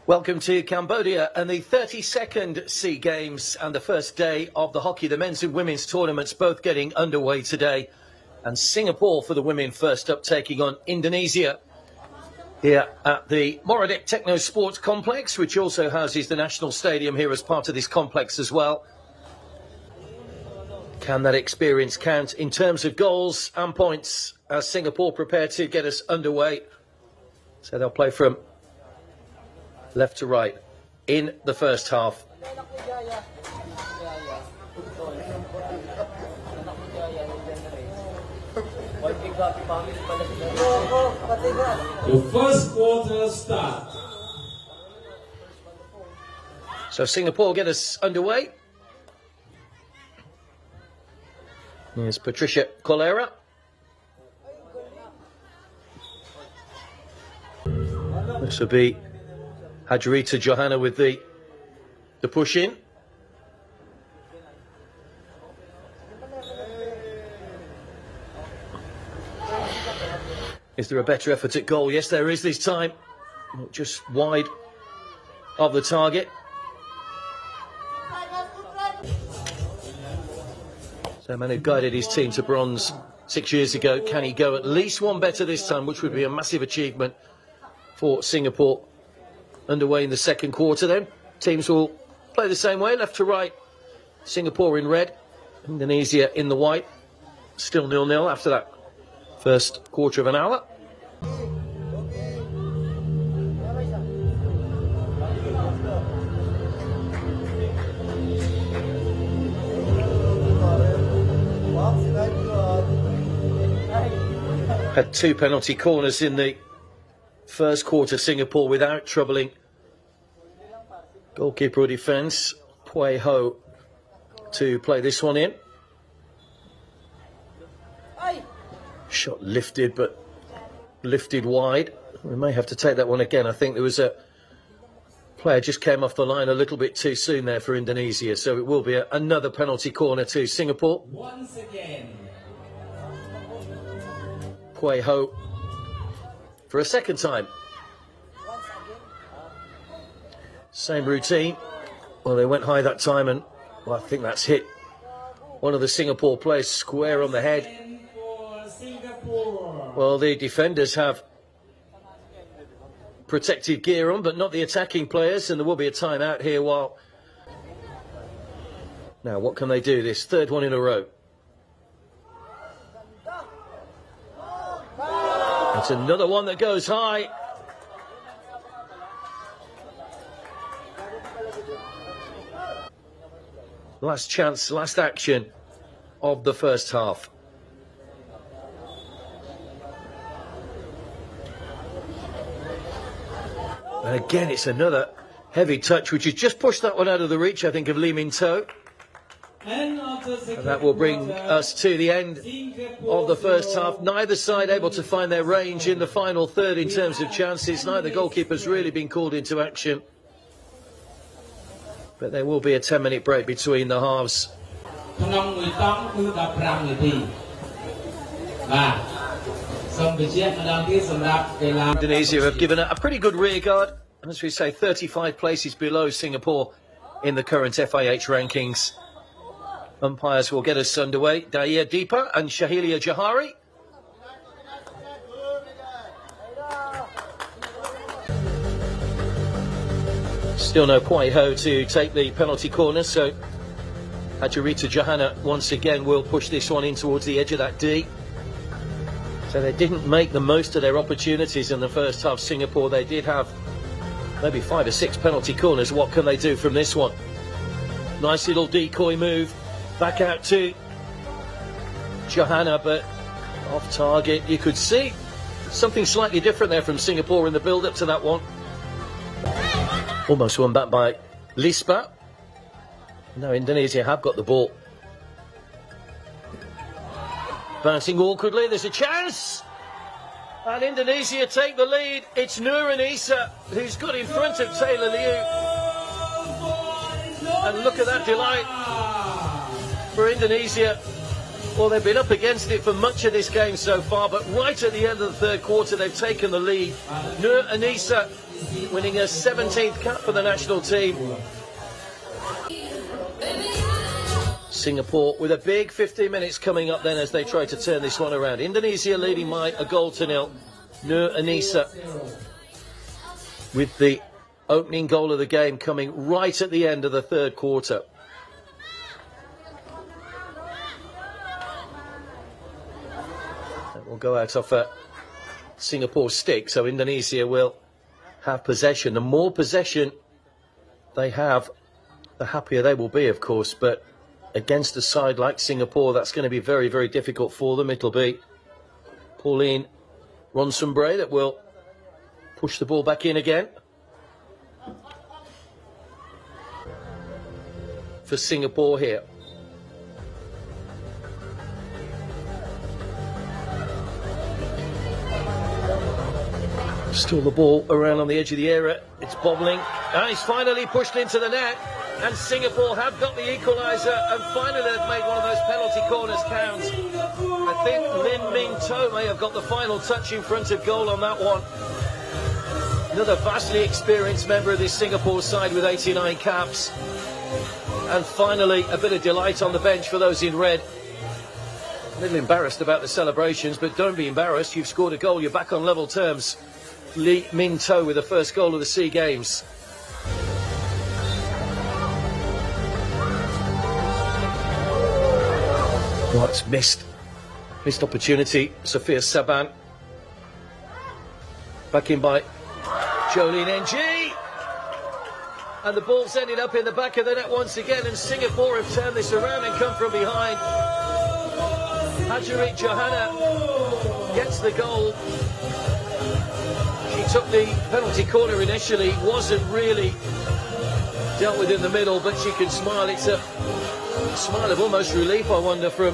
Welcome to Cambodia and the 32nd SEA Games and the first day of the hockey. The men's and women's tournaments both getting underway today. And Singapore for the women first up, taking on Indonesia here at the Moradek Techno Sports Complex, which also houses the National Stadium here as part of this complex as well. Can that experience count in terms of goals and points as Singapore prepare to get us underway? So they'll play from left to right in the first half. The first quarter start. So Singapore get us underway. Here's Patricia Colera. This will be Hadjarita Johanna with the push in. Is there a better effort at goal? Yes, there is this time. Just wide of the target. So, man who guided his team to bronze 6 years ago, can he go at least one better this time, which would be a massive achievement for Singapore? Underway in the second quarter then. Teams will play the same way, left to right. Singapore in red, Indonesia in the white. Still 0-0 after that first quarter of an hour. Had two penalty corners in the first quarter, Singapore, without troubling goalkeeper or defence. Pui Ho to play this one in. Shot lifted, but lifted wide. We may have to take that one again. I think there was a player just came off the line a little bit too soon there for Indonesia, so it will be another penalty corner to Singapore. Once again, Pui Ho for a second time. Same routine. Well, they went high that time, and well, I think that's hit one of the Singapore players square on the head. Well, the defenders have protective gear on, but not the attacking players, and there will be a timeout here while... Now, what can they do? This third one in a row. It's another one that goes high. Last chance, last action of the first half. And again, it's another heavy touch, which has just pushed that one out of the reach, I think, of Lee Min To. And that will bring us to the end of the first half. Neither side able to find their range in the final third in terms of chances. Neither goalkeeper's really been called into action. But there will be a 10-minute break between the halves. Indonesia have given a pretty good rear guard. As we say, 35 places below Singapore in the current FIH rankings. Umpires will get us underway. Daya Deepa and Shahilia Johari. Still no Pui Ho to take the penalty corner, so Hadjarita Johanna once again will push this one in towards the edge of that D. So they didn't make the most of their opportunities in the first half. Singapore, they did have maybe 5 or 6 penalty corners. What can they do from this one? Nice little decoy move. Back out to Johanna, but off target. You could see something slightly different there from Singapore in the build-up to that one. Almost won back by Lispa. Now Indonesia have got the ball. Bouncing awkwardly, there's a chance! And Indonesia take the lead. It's Nur Anissa who's got in front of Taylor Liu. And look at that delight for Indonesia. Well, they've been up against it for much of this game so far, but right at the end of the third quarter, they've taken the lead. Nur Anissa winning her 17th cap for the national team. Singapore with a big 15 minutes coming up then as they try to turn this one around. Indonesia leading by a goal to nil. Nur Anissa with the opening goal of the game coming right at the end of the third quarter. That will go out off a Singapore stick, so Indonesia will have possession. The more possession they have, the happier they will be, of course, but against a side like Singapore, that's going to be very, very difficult for them. It'll be Pauline Ronsumbre that will push the ball back in again for Singapore here. Still the ball around on the edge of the area. It's bobbling. And it's finally pushed into the net. And Singapore have got the equaliser. And finally they've made one of those penalty corners count. I think Lin Min To may have got the final touch in front of goal on that one. Another vastly experienced member of this Singapore side with 89 caps. And finally a bit of delight on the bench for those in red. A little embarrassed about the celebrations, but don't be embarrassed. You've scored a goal. You're back on level terms. Lee Min To with the first goal of the SEA Games. Oh, it's missed opportunity. Sophia Saban. Back in by Jolene NG. And the ball's ended up in the back of the net once again, and Singapore have turned this around and come from behind. Hajarit Johanna gets the goal. She took the penalty corner initially, wasn't really dealt with in the middle, but she can smile. It's a smile of almost relief, I wonder, from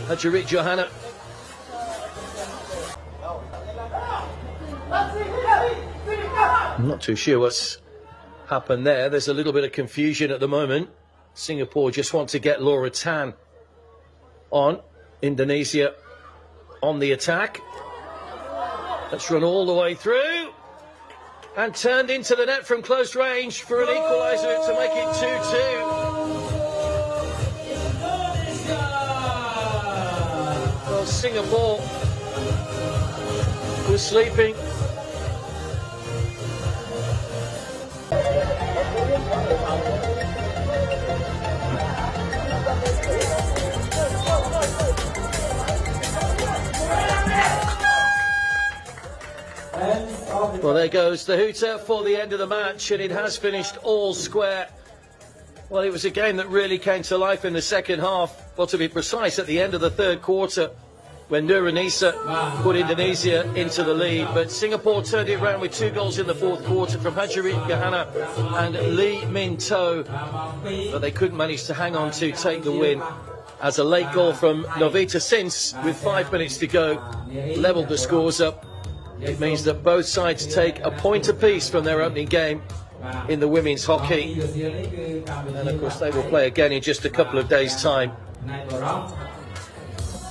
Hajarit Johanna. I'm not too sure what's happened there. There's a little bit of confusion at the moment. Singapore just want to get Laura Tan on. Indonesia on the attack. Let's run all the way through. And turned into the net from close range for an equaliser to make it 2-2. Well, Singapore was sleeping. Well, there goes the hooter for the end of the match, and it has finished all square. Well, it was a game that really came to life in the second half. Well, to be precise, at the end of the third quarter, when Nur Anissa put Indonesia into the lead. But Singapore turned it around with 2 goals in the fourth quarter from Hajarit Johanna and Lee Min To. But they couldn't manage to hang on to take the win, as a late goal from Novita Sins with 5 minutes to go levelled the scores up. It means that both sides take a point apiece from their opening game in the women's hockey. And of course they will play again in just a couple of days' time.